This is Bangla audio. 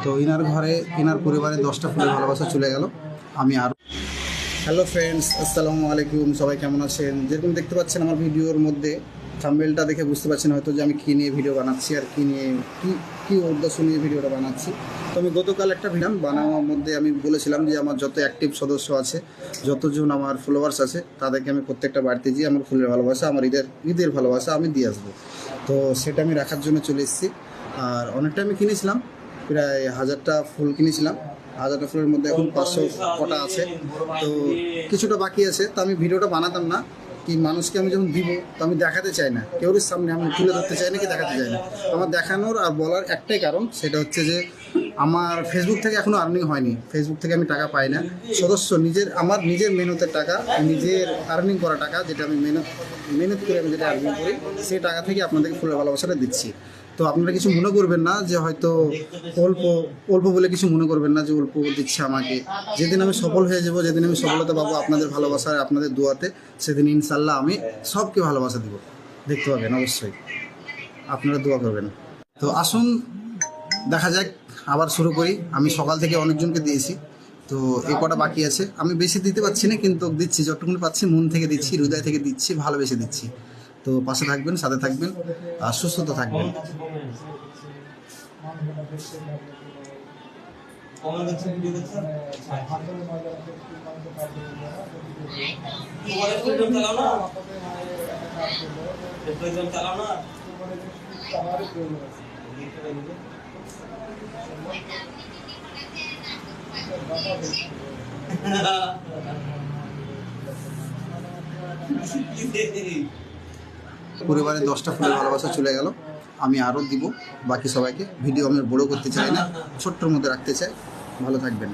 তো ইনার ঘরে ইনার পরিবারে 10টা ফুলের ভালোবাসা চলে গেল। আমি আর হ্যালো ফ্রেন্ডস, আসসালামু আলাইকুম। সবাই কেমন আছেন? যেরকম দেখতে পাচ্ছেন আমার ভিডিওর মধ্যে থাম্বনেলটা দেখে বুঝতে পারছেন হয়তো যে আমি কী নিয়ে ভিডিও বানাচ্ছি আর কী নিয়ে কী উদ্দেশ্য নিয়ে ভিডিওটা বানাচ্ছি। তো আমি গতকাল একটা ভিডিও বানানোর মধ্যে আমি বলেছিলাম যে আমার যত অ্যাক্টিভ সদস্য আছে, যতজন আমার ফলোয়ার্স আছে, তাদেরকে আমি প্রত্যেকটা বাড়িতে গিয়ে আমার ফুলের ভালোবাসা, আমার ঈদের ভালোবাসা আমি দিয়ে আসবো। তো সেটা আমি রাখার জন্য চলে এসেছি। আর অনেকটা আমি কিনেছিলাম, প্রায় 1000টা ফুল কিনেছিলাম। 1000টা ফুলের মধ্যে এখন 500 কটা আছে, তো কিছুটা বাকি আছে। তো আমি ভিডিওটা বানাতাম না কি, মানুষকে আমি যখন দিব তো আমি দেখাতে চাই না, কেউর সামনে আমি তুলে ধরতে চাই না, কি দেখাতে চাই না। আমার দেখানোর আর বলার একটাই কারণ, সেটা হচ্ছে যে আমার ফেসবুক থেকে এখনও আর্নিং হয়নি। ফেসবুক থেকে আমি টাকা পাই না। সদস্য আমার নিজের মেহনতের টাকা, নিজের আর্নিং করা টাকা, যেটা আমি মেহনত করে আমি যেটা আর্নিং করি, সেই টাকা থেকে আপনাদেরকে ফুলের ভালোবাসাটা দিচ্ছি। তো আপনারা কিছু মনে করবেন না যে হয়তো অল্প অল্প বলে কিছু মনে করবেন না যে অল্প দিচ্ছে আমাকে। যেদিন আমি সফল হয়ে যাব, যেদিন আমি সফলতা পাবো আপনাদের ভালোবাসায়, আপনাদের দোয়াতে, সেদিন ইনশাল্লাহ আমি সবকে ভালোবাসা দিব, দেখতে পাবেন। অবশ্যই আপনারা দোয়া করবেন। তো আসুন দেখা যাক, আবার শুরু করি। আমি সকাল থেকে অনেকজনকে দিয়েছি, তো এই কটা বাকি আছে। আমি বেশি দিতে পারছি না, কিন্তু দিচ্ছি যতটুকু পাচ্ছি, মন থেকে দিচ্ছি, হৃদয় থেকে দিচ্ছি, ভালোবেসে দিচ্ছি। তো পাশে থাকবেন, সাথে থাকবেন, আর সুস্থতা থাকবেন। পরিবারে 10টা ফুলের ভালোবাসা চলে গেল। আমি আরও দিব বাকি সবাইকে। ভিডিও আমি বড় করতে চাই না, ছোট্টর মধ্যে রাখতে চাই। ভালো থাকবেন।